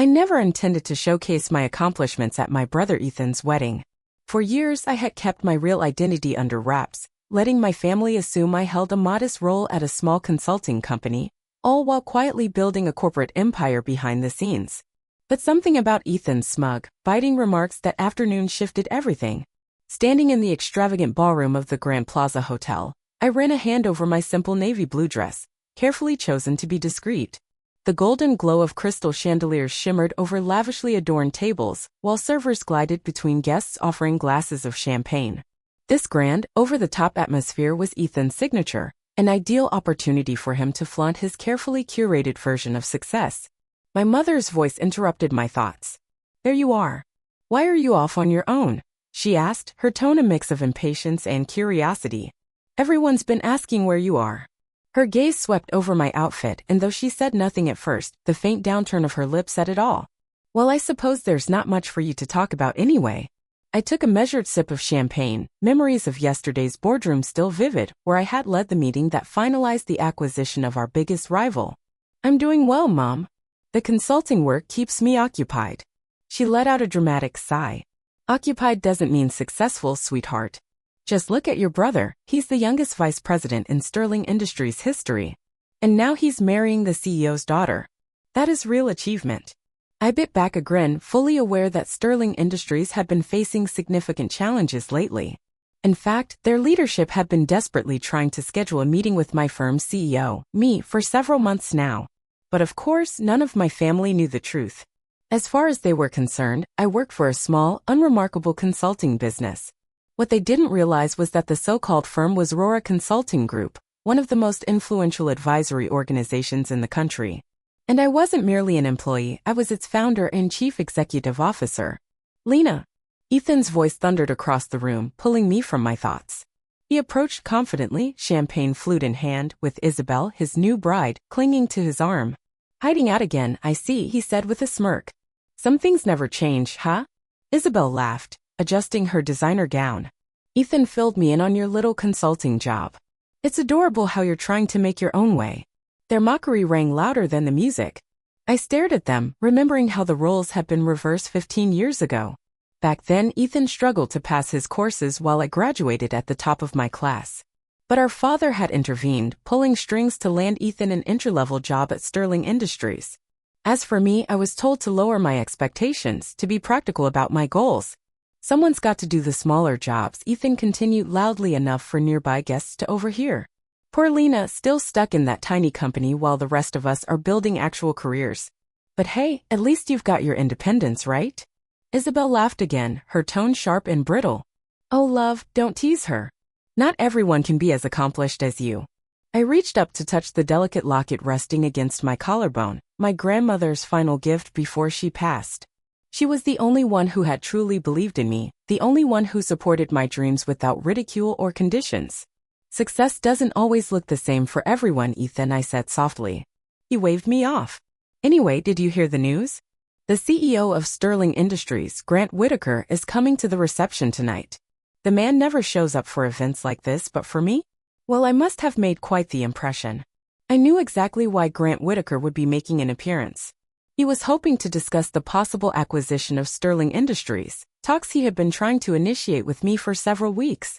never intended to showcase my accomplishments at my brother Ethan's wedding. For years I had kept my real identity under wraps, letting my family assume I held a modest role at a small consulting company, all while quietly building a corporate empire behind the scenes. But something about Ethan's smug, biting remarks that afternoon shifted everything. Standing in the extravagant ballroom of the Grand Plaza Hotel, I ran a hand over my simple navy blue dress, carefully chosen to be discreet. The golden glow of crystal chandeliers shimmered over lavishly adorned tables, while servers glided between guests offering glasses of champagne. This grand, over-the-top atmosphere was Ethan's signature, an ideal opportunity for him to flaunt his carefully curated version of success. My mother's voice interrupted my thoughts. "There you are. Why are you off on your own?" she asked, her tone a mix of impatience and curiosity. "Everyone's been asking where you are." Her gaze swept over my outfit, and though she said nothing at first, the faint downturn of her lip said it all. "Well, I suppose there's not much for you to talk about anyway." I took a measured sip of champagne, memories of yesterday's boardroom still vivid, where I had led the meeting that finalized the acquisition of our biggest rival. "I'm doing well, Mom. The consulting work keeps me occupied." She let out a dramatic sigh. "Occupied doesn't mean successful, sweetheart. Just look at your brother, he's the youngest vice president in Sterling Industries history. And now he's marrying the CEO's daughter. That is real achievement." I bit back a grin, fully aware that Sterling Industries had been facing significant challenges lately. In fact, their leadership had been desperately trying to schedule a meeting with my firm's CEO, me, for several months now. But of course, none of my family knew the truth. As far as they were concerned, I worked for a small, unremarkable consulting business. What they didn't realize was that the so-called firm was Rora Consulting Group, one of the most influential advisory organizations in the country. And I wasn't merely an employee, I was its founder and chief executive officer. "Lena." Ethan's voice thundered across the room, pulling me from my thoughts. He approached confidently, champagne flute in hand, with Isabel, his new bride, clinging to his arm. "Hiding out again, I see," he said with a smirk. "Some things never change, huh?" Isabel laughed, adjusting her designer gown. "Ethan filled me in on your little consulting job. It's adorable how you're trying to make your own way." Their mockery rang louder than the music. I stared at them, remembering how the roles had been reversed 15 years ago. Back then, Ethan struggled to pass his courses while I graduated at the top of my class. But our father had intervened, pulling strings to land Ethan an entry-level job at Sterling Industries. As for me, I was told to lower my expectations, to be practical about my goals. "Someone's got to do the smaller jobs," Ethan continued loudly enough for nearby guests to overhear. Poor Lena, still stuck in that tiny company while the rest of us are building actual careers. "But hey, at least you've got your independence, right?" Isabel laughed again, her tone sharp and brittle. "Oh love, don't tease her. Not everyone can be as accomplished as you." I reached up to touch the delicate locket resting against my collarbone, my grandmother's final gift before she passed. She was the only one who had truly believed in me, the only one who supported my dreams without ridicule or conditions. "Success doesn't always look the same for everyone, Ethan," I said softly. He waved me off. "Anyway, did you hear the news? The CEO of Sterling Industries, Grant Whitaker, is coming to the reception tonight. The man never shows up for events like this, but for me? Well, I must have made quite the impression." I knew exactly why Grant Whitaker would be making an appearance. He was hoping to discuss the possible acquisition of Sterling Industries, talks he had been trying to initiate with me for several weeks.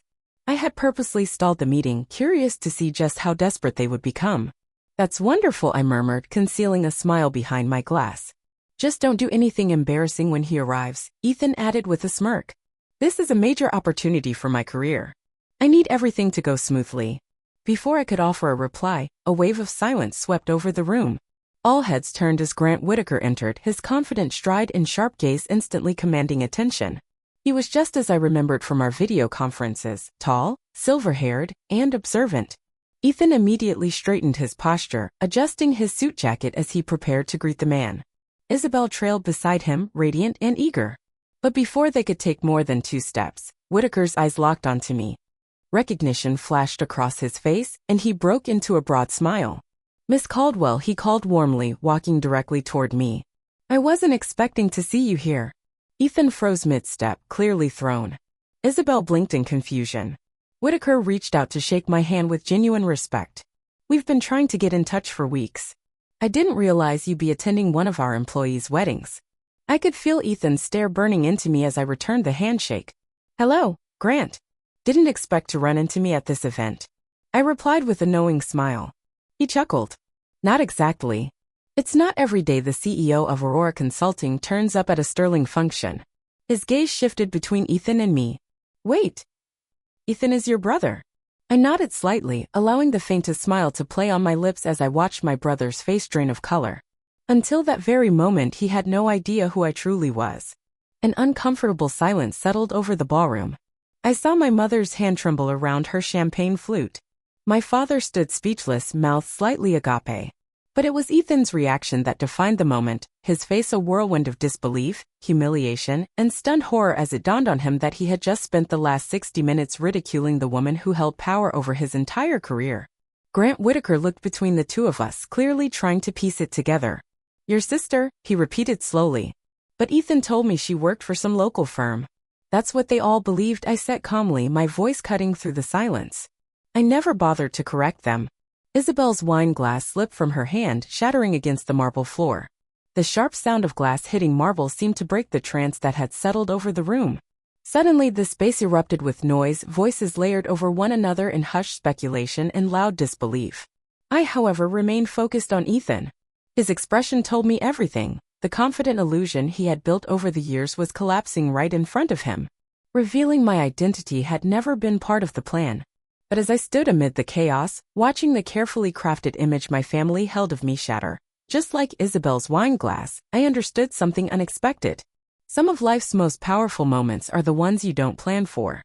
I had purposely stalled the meeting, curious to see just how desperate they would become. "That's wonderful," I murmured, concealing a smile behind my glass. "Just don't do anything embarrassing when he arrives," Ethan added with a smirk. "This is a major opportunity for my career. I need everything to go smoothly." Before I could offer a reply, a wave of silence swept over the room. All heads turned as Grant Whitaker entered, his confident stride and sharp gaze instantly commanding attention. He was just as I remembered from our video conferences, tall, silver-haired, and observant. Ethan immediately straightened his posture, adjusting his suit jacket as he prepared to greet the man. Isabel trailed beside him, radiant and eager. But before they could take more than 2 steps, Whitaker's eyes locked onto me. Recognition flashed across his face, and he broke into a broad smile. "Miss Caldwell," he called warmly, walking directly toward me. "I wasn't expecting to see you here." Ethan froze mid-step, clearly thrown. Isabel blinked in confusion. Whitaker reached out to shake my hand with genuine respect. "We've been trying to get in touch for weeks." I didn't realize you'd be attending one of our employees' weddings. I could feel Ethan's stare burning into me as I returned the handshake. Hello, Grant. Didn't expect to run into me at this event. I replied with a knowing smile. He chuckled. Not exactly. It's not every day the CEO of Aurora Consulting turns up at a Sterling function. His gaze shifted between Ethan and me. Wait. Ethan is your brother. I nodded slightly, allowing the faintest smile to play on my lips as I watched my brother's face drain of color. Until that very moment he had no idea who I truly was. An uncomfortable silence settled over the ballroom. I saw my mother's hand tremble around her champagne flute. My father stood speechless, mouth slightly agape. But it was Ethan's reaction that defined the moment, his face a whirlwind of disbelief, humiliation, and stunned horror as it dawned on him that he had just spent the last 60 minutes ridiculing the woman who held power over his entire career. Grant Whitaker looked between the two of us, clearly trying to piece it together. Your sister, he repeated slowly. But Ethan told me she worked for some local firm. That's what they all believed, I said calmly, my voice cutting through the silence. I never bothered to correct them. Isabel's wine glass slipped from her hand, shattering against the marble floor. The sharp sound of glass hitting marble seemed to break the trance that had settled over the room. Suddenly the space erupted with noise, voices layered over one another in hushed speculation and loud disbelief. I, however, remained focused on Ethan. His expression told me everything. The confident illusion he had built over the years was collapsing right in front of him. Revealing my identity had never been part of the plan. But as I stood amid the chaos, watching the carefully crafted image my family held of me shatter, just like Isabel's wine glass, I understood something unexpected. Some of life's most powerful moments are the ones you don't plan for.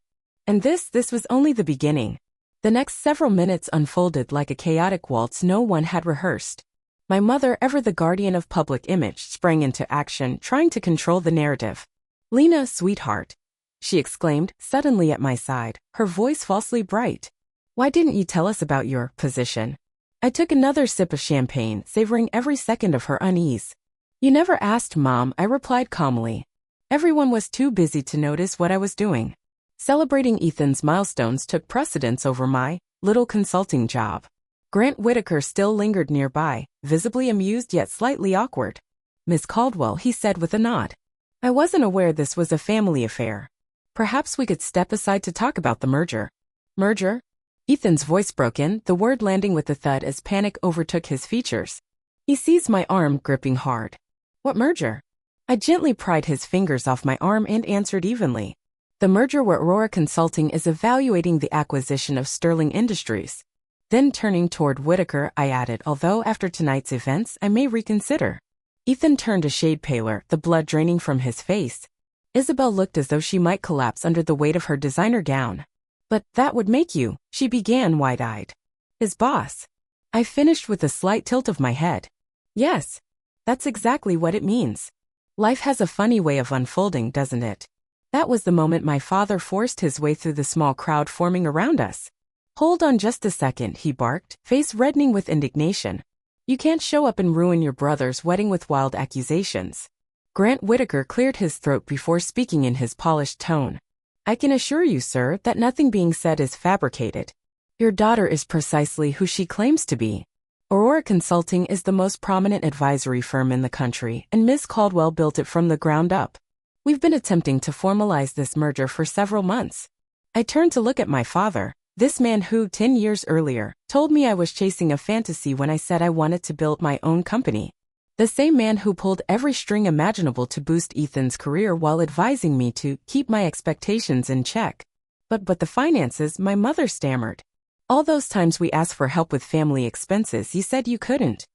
And this was only the beginning. The next several minutes unfolded like a chaotic waltz no one had rehearsed. My mother, ever the guardian of public image, sprang into action, trying to control the narrative. Lena, sweetheart, she exclaimed, suddenly at my side, her voice falsely bright. Why didn't you tell us about your position? I took another sip of champagne, savoring every second of her unease. You never asked, Mom, I replied calmly. Everyone was too busy to notice what I was doing. Celebrating Ethan's milestones took precedence over my little consulting job. Grant Whitaker still lingered nearby, visibly amused yet slightly awkward. Miss Caldwell, he said with a nod. I wasn't aware this was a family affair. Perhaps we could step aside to talk about the merger. Merger? Ethan's voice broke in, the word landing with a thud as panic overtook his features. He seized my arm, gripping hard. What merger? I gently pried his fingers off my arm and answered evenly. The merger where Aurora Consulting is evaluating the acquisition of Sterling Industries. Then turning toward Whitaker, I added, although after tonight's events, I may reconsider. Ethan turned a shade paler, the blood draining from his face. Isabel looked as though she might collapse under the weight of her designer gown. But that would make you, she began wide-eyed. His boss. I finished with a slight tilt of my head. Yes. That's exactly what it means. Life has a funny way of unfolding, doesn't it? That was the moment my father forced his way through the small crowd forming around us. Hold on just a second, he barked, face reddening with indignation. You can't show up and ruin your brother's wedding with wild accusations. Grant Whitaker cleared his throat before speaking in his polished tone. I can assure you, sir, that nothing being said is fabricated. Your daughter is precisely who she claims to be. Aurora Consulting is the most prominent advisory firm in the country, and Miss Caldwell built it from the ground up. We've been attempting to formalize this merger for several months. I turned to look at my father. This man who, 10 years earlier, told me I was chasing a fantasy when I said I wanted to build my own company. The same man who pulled every string imaginable to boost Ethan's career while advising me to keep my expectations in check. But the finances, my mother stammered. All those times we asked for help with family expenses, you said you couldn't.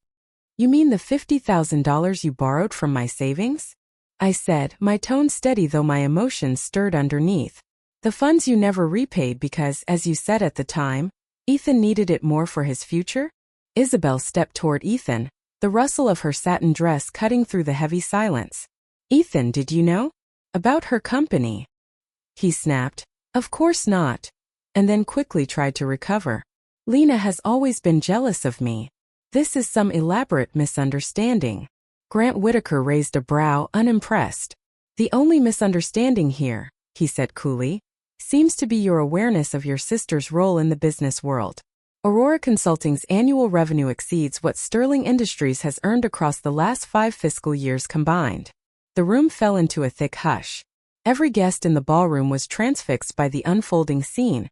You mean the $50,000 you borrowed from my savings? I said, my tone steady though my emotions stirred underneath. The funds you never repaid because, as you said at the time, Ethan needed it more for his future? Isabel stepped toward Ethan, the rustle of her satin dress cutting through the heavy silence. Ethan, did you know? About her company? He snapped. Of course not. And then quickly tried to recover. Lena has always been jealous of me. This is some elaborate misunderstanding. Grant Whitaker raised a brow, unimpressed. The only misunderstanding here, he said coolly, seems to be your awareness of your sister's role in the business world. Aurora Consulting's annual revenue exceeds what Sterling Industries has earned across the last 5 fiscal years combined. The room fell into a thick hush. Every guest in the ballroom was transfixed by the unfolding scene,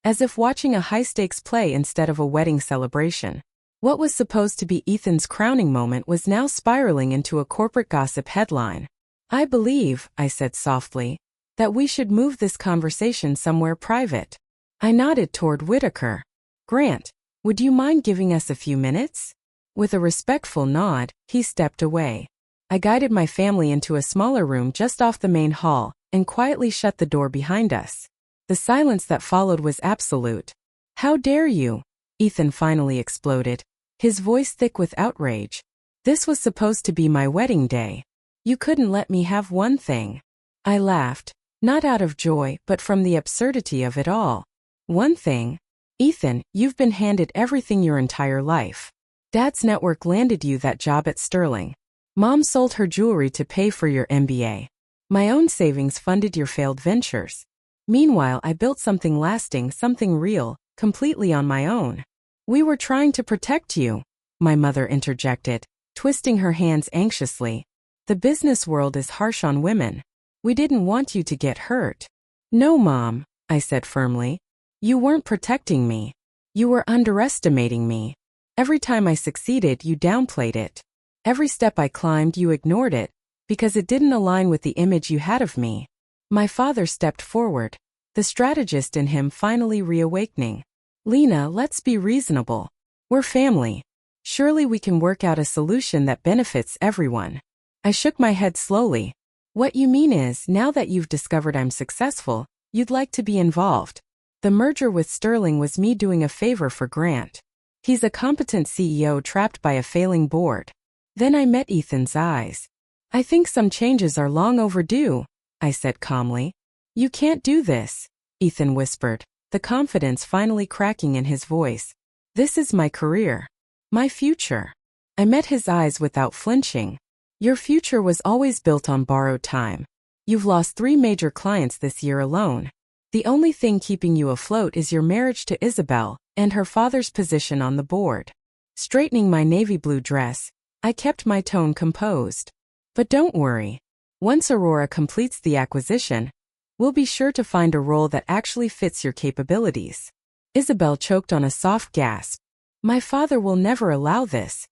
as if watching a high-stakes play instead of a wedding celebration. What was supposed to be Ethan's crowning moment was now spiraling into a corporate gossip headline. "I believe," I said softly, "that we should move this conversation somewhere private." I nodded toward Whitaker. "Grant, would you mind giving us a few minutes?" With a respectful nod, he stepped away. I guided my family into a smaller room just off the main hall and quietly shut the door behind us. The silence that followed was absolute. "How dare you?" Ethan finally exploded, his voice thick with outrage. "This was supposed to be my wedding day. You couldn't let me have one thing." I laughed, not out of joy but from the absurdity of it all. "One thing? Ethan, you've been handed everything your entire life. Dad's network landed you that job at Sterling. Mom sold her jewelry to pay for your MBA. My own savings funded your failed ventures. Meanwhile, I built something lasting, something real, completely on my own. We were trying to protect you," my mother interjected, twisting her hands anxiously. "The business world is harsh on women. We didn't want you to get hurt." "No, Mom," I said firmly. "You weren't protecting me. You were underestimating me. Every time I succeeded, you downplayed it. Every step I climbed, you ignored it, because it didn't align with the image you had of me." My father stepped forward, the strategist in him finally reawakening. "Lena, let's be reasonable. We're family. Surely we can work out a solution that benefits everyone." I shook my head slowly. "What you mean is, now that you've discovered I'm successful, you'd like to be involved. The merger with Sterling was me doing a favor for Grant. He's a competent CEO trapped by a failing board." Then I met Ethan's eyes. "I think some changes are long overdue," I said calmly. "You can't do this," Ethan whispered, the confidence finally cracking in his voice. "This is my career. My future." I met his eyes without flinching. "Your future was always built on borrowed time. You've lost 3 major clients this year alone. The only thing keeping you afloat is your marriage to Isabel and her father's position on the board." Straightening my navy blue dress, I kept my tone composed. "But don't worry. Once Aurora completes the acquisition, we'll be sure to find a role that actually fits your capabilities." Isabel choked on a soft gasp. "My father will never allow this.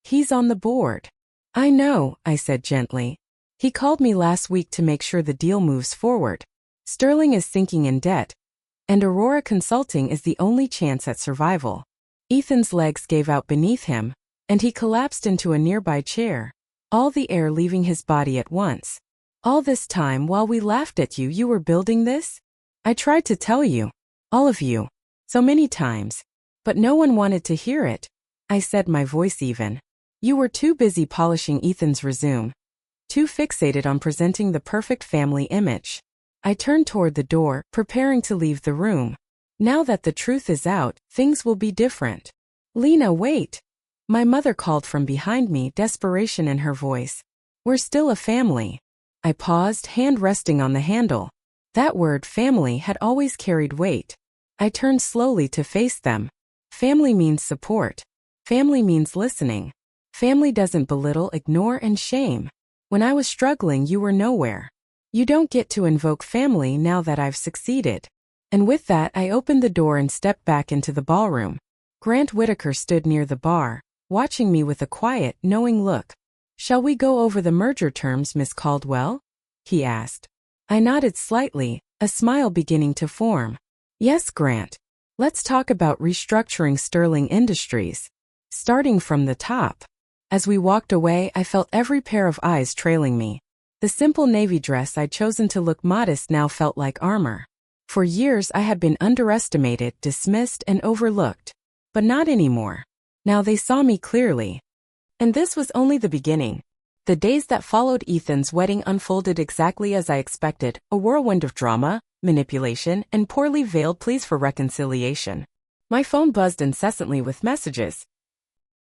He's on the board." "I know," I said gently. "He called me last week to make sure the deal moves forward. Sterling is sinking in debt, and Aurora Consulting is the only chance at survival." Ethan's legs gave out beneath him, and he collapsed into a nearby chair, all the air leaving his body at once. "All this time while we laughed at you, you were building this? I tried to tell you. All of you. So many times. But no one wanted to hear it," I said, my voice even. "You were too busy polishing Ethan's resume. Too fixated on presenting the perfect family image." I turned toward the door, preparing to leave the room. "Now that the truth is out, things will be different." "Lena, wait!" My mother called from behind me, desperation in her voice. "We're still a family." I paused, hand resting on the handle. That word, family, had always carried weight. I turned slowly to face them. Family means support. Family means listening. Family doesn't belittle, ignore, and shame. When I was struggling, you were nowhere. You don't get to invoke family now that I've succeeded. And with that, I opened the door and stepped back into the ballroom. Grant Whitaker stood near the bar, watching me with a quiet, knowing look. "Shall we go over the merger terms, Miss Caldwell?" he asked. I nodded slightly, a smile beginning to form. "Yes, Grant. Let's talk about restructuring Sterling Industries. Starting from the top." As we walked away, I felt every pair of eyes trailing me. The simple navy dress I'd chosen to look modest now felt like armor. For years I had been underestimated, dismissed, and overlooked. But not anymore. Now they saw me clearly. And this was only the beginning. The days that followed Ethan's wedding unfolded exactly as I expected, a whirlwind of drama, manipulation, and poorly veiled pleas for reconciliation. My phone buzzed incessantly with messages.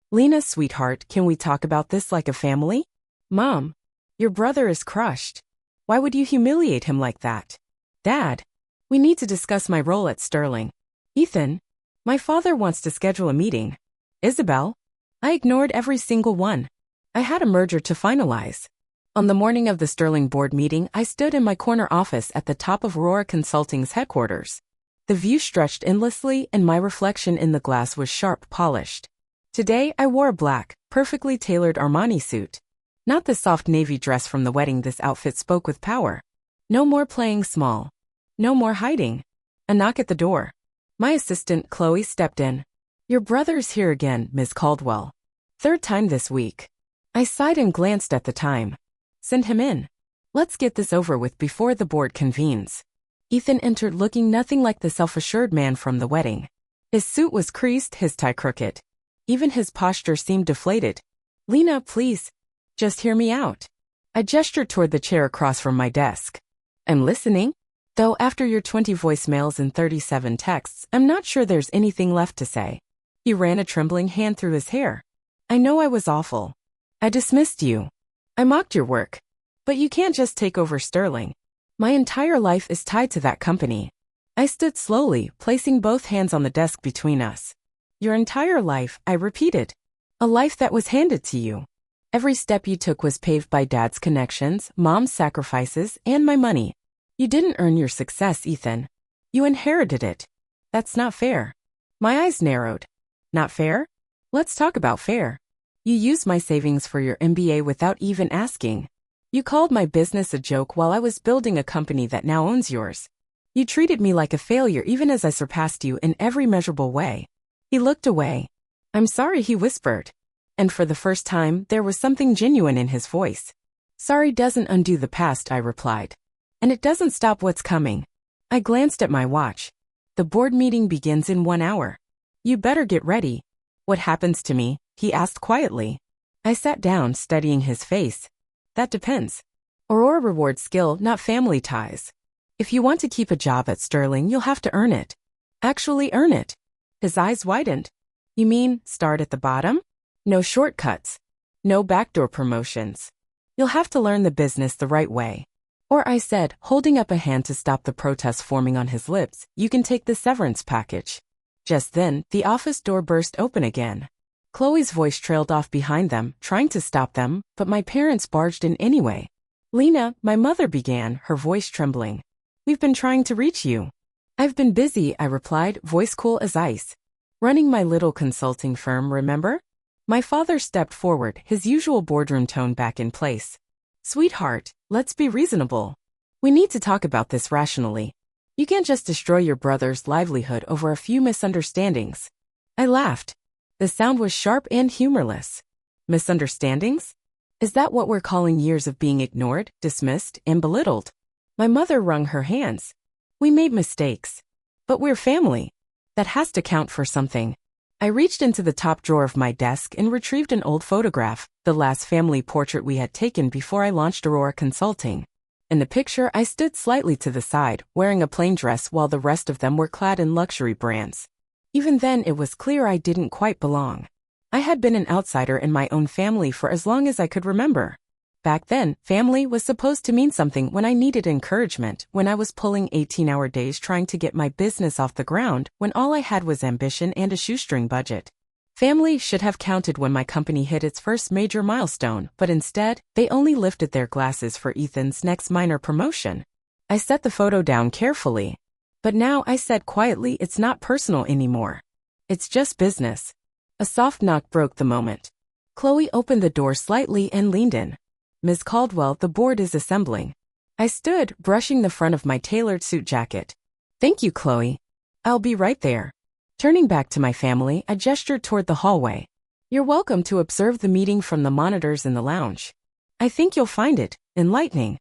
"Lena, sweetheart, can we talk about this like a family?" "Mom, your brother is crushed. Why would you humiliate him like that?" "Dad, we need to discuss my role at Sterling." "Ethan, My father wants to schedule a meeting. Isabel? I ignored every single one. I had a merger to finalize. On the morning of the Sterling board meeting, I stood in my corner office at the top of Aurora Consulting's headquarters. The view stretched endlessly, and my reflection in the glass was sharp polished. Today, I wore a black, perfectly tailored Armani suit. Not the soft navy dress from the wedding. This outfit spoke with power. No more playing small. No more hiding. A knock at the door. My assistant, Chloe, stepped in. Your brother's here again, Ms. Caldwell. Third time this week. I sighed and glanced at the time. Send him in. Let's get this over with before the board convenes. Ethan entered looking nothing like the self-assured man from the wedding. His suit was creased, his tie crooked. Even his posture seemed deflated. Lena, please. Just hear me out. I gestured toward the chair across from my desk. I'm listening. Though after your 20 voicemails and 37 texts, I'm not sure there's anything left to say. He ran a trembling hand through his hair. I know I was awful. I dismissed you. I mocked your work. But you can't just take over Sterling. My entire life is tied to that company. I stood slowly, placing both hands on the desk between us. Your entire life, I repeated. A life that was handed to you. Every step you took was paved by Dad's connections, Mom's sacrifices, and my money. You didn't earn your success, Ethan. You inherited it. That's not fair. My eyes narrowed. Not fair? Let's talk about fair. You used my savings for your MBA without even asking. You called my business a joke while I was building a company that now owns yours. You treated me like a failure even as I surpassed you in every measurable way. He looked away. I'm sorry, he whispered. And for the first time, there was something genuine in his voice. Sorry doesn't undo the past, I replied. And it doesn't stop what's coming. I glanced at my watch. The board meeting begins in 1 hour. You better get ready. What happens to me? He asked quietly. I sat down, studying his face. That depends. Aurora rewards skill, not family ties. If you want to keep a job at Sterling, you'll have to earn it. Actually earn it. His eyes widened. You mean, start at the bottom? No shortcuts. No backdoor promotions. You'll have to learn the business the right way. Or I said, holding up a hand to stop the protest forming on his lips, you can take the severance package. Just then, the office door burst open again. Chloe's voice trailed off behind them, trying to stop them, but my parents barged in anyway. Lena, my mother began, her voice trembling. We've been trying to reach you. I've been busy, I replied, voice cool as ice. Running my little consulting firm, remember? My father stepped forward, his usual boardroom tone back in place. Sweetheart, let's be reasonable. We need to talk about this rationally. You can't just destroy your brother's livelihood over a few misunderstandings. I laughed. The sound was sharp and humorless. Misunderstandings? Is that what we're calling years of being ignored, dismissed, and belittled? My mother wrung her hands. We made mistakes. But we're family. That has to count for something. I reached into the top drawer of my desk and retrieved an old photograph, the last family portrait we had taken before I launched Aurora Consulting. In the picture, I stood slightly to the side, wearing a plain dress while the rest of them were clad in luxury brands. Even then, it was clear I didn't quite belong. I had been an outsider in my own family for as long as I could remember. Back then, family was supposed to mean something when I needed encouragement, when I was pulling 18-hour days trying to get my business off the ground, when all I had was ambition and a shoestring budget. Family should have counted when my company hit its first major milestone, but instead, they only lifted their glasses for Ethan's next minor promotion. I set the photo down carefully. But now I said quietly, it's not personal anymore. It's just business. A soft knock broke the moment. Chloe opened the door slightly and leaned in. Ms. Caldwell, the board is assembling. I stood, brushing the front of my tailored suit jacket. Thank you, Chloe. I'll be right there. Turning back to my family, I gestured toward the hallway. You're welcome to observe the meeting from the monitors in the lounge. I think you'll find it enlightening.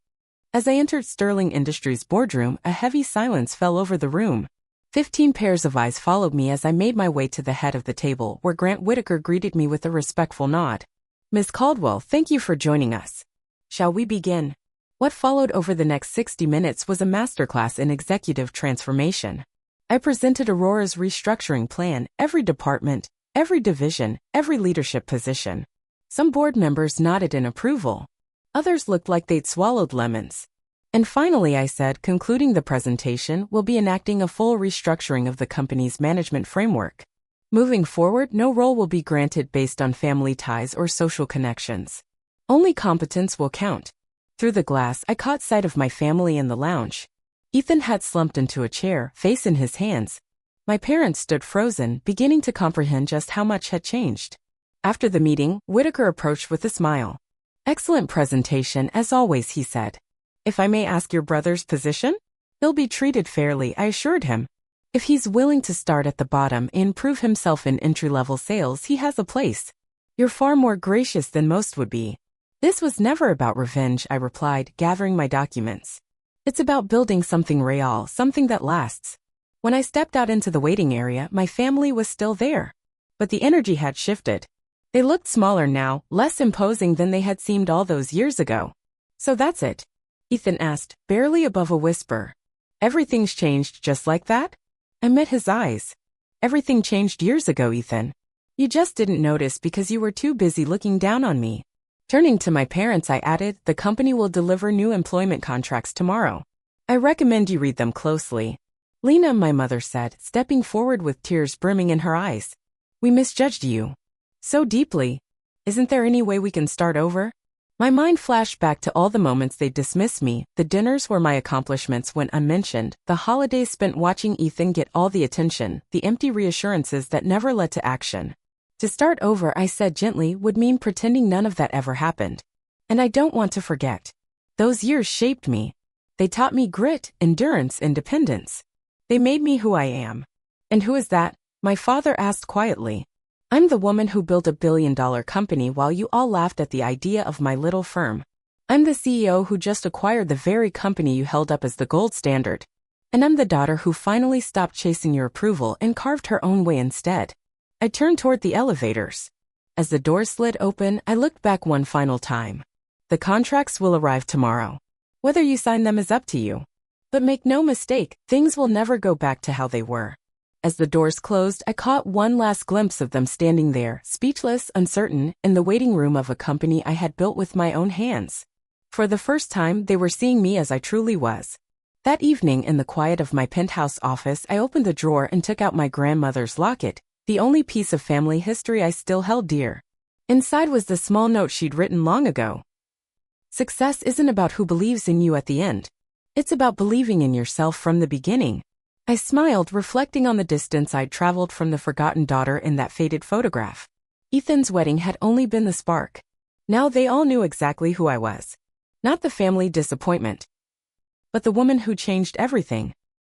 As I entered Sterling Industries' boardroom, a heavy silence fell over the room. 15 pairs of eyes followed me as I made my way to the head of the table, where Grant Whitaker greeted me with a respectful nod. Ms. Caldwell, thank you for joining us. Shall we begin? What followed over the next 60 minutes was a masterclass in executive transformation. I presented Aurora's restructuring plan, every department, every division, every leadership position. Some board members nodded in approval. Others looked like they'd swallowed lemons. And finally, I said, concluding the presentation, we'll be enacting a full restructuring of the company's management framework. Moving forward, no role will be granted based on family ties or social connections. Only competence will count. Through the glass, I caught sight of my family in the lounge. Ethan had slumped into a chair, face in his hands. My parents stood frozen, beginning to comprehend just how much had changed. After the meeting, Whitaker approached with a smile. "Excellent presentation, as always," he said. "If I may ask your brother's position?" "He'll be treated fairly," I assured him. "If he's willing to start at the bottom and prove himself in entry-level sales, he has a place." "You're far more gracious than most would be." "This was never about revenge," I replied, gathering my documents. "It's about building something real, something that lasts." When I stepped out into the waiting area, my family was still there. But the energy had shifted. They looked smaller now, less imposing than they had seemed all those years ago. "So that's it?" Ethan asked, barely above a whisper. "Everything's changed just like that?" I met his eyes. "Everything changed years ago, Ethan. You just didn't notice because you were too busy looking down on me." Turning to my parents, I added, "The company will deliver new employment contracts tomorrow. I recommend you read them closely." "Lena," my mother said, stepping forward with tears brimming in her eyes. "We misjudged you. So deeply. Isn't there any way we can start over?" My mind flashed back to all the moments they dismissed me, the dinners where my accomplishments went unmentioned, the holidays spent watching Ethan get all the attention, the empty reassurances that never led to action. To start over, I said gently, would mean pretending none of that ever happened. And I don't want to forget. Those years shaped me. They taught me grit, endurance, independence. They made me who I am. "And who is that?" my father asked quietly. "I'm the woman who built a billion-dollar company while you all laughed at the idea of my little firm. I'm the CEO who just acquired the very company you held up as the gold standard. And I'm the daughter who finally stopped chasing your approval and carved her own way instead." I turned toward the elevators. As the doors slid open, I looked back one final time. "The contracts will arrive tomorrow. Whether you sign them is up to you. But make no mistake, things will never go back to how they were." As the doors closed, I caught one last glimpse of them standing there, speechless, uncertain, in the waiting room of a company I had built with my own hands. For the first time, they were seeing me as I truly was. That evening, in the quiet of my penthouse office, I opened the drawer and took out my grandmother's locket, the only piece of family history I still held dear. Inside was the small note she'd written long ago. "Success isn't about who believes in you at the end. It's about believing in yourself from the beginning." I smiled, reflecting on the distance I'd traveled from the forgotten daughter in that faded photograph. Ethan's wedding had only been the spark. Now they all knew exactly who I was. Not the family disappointment, but the woman who changed everything.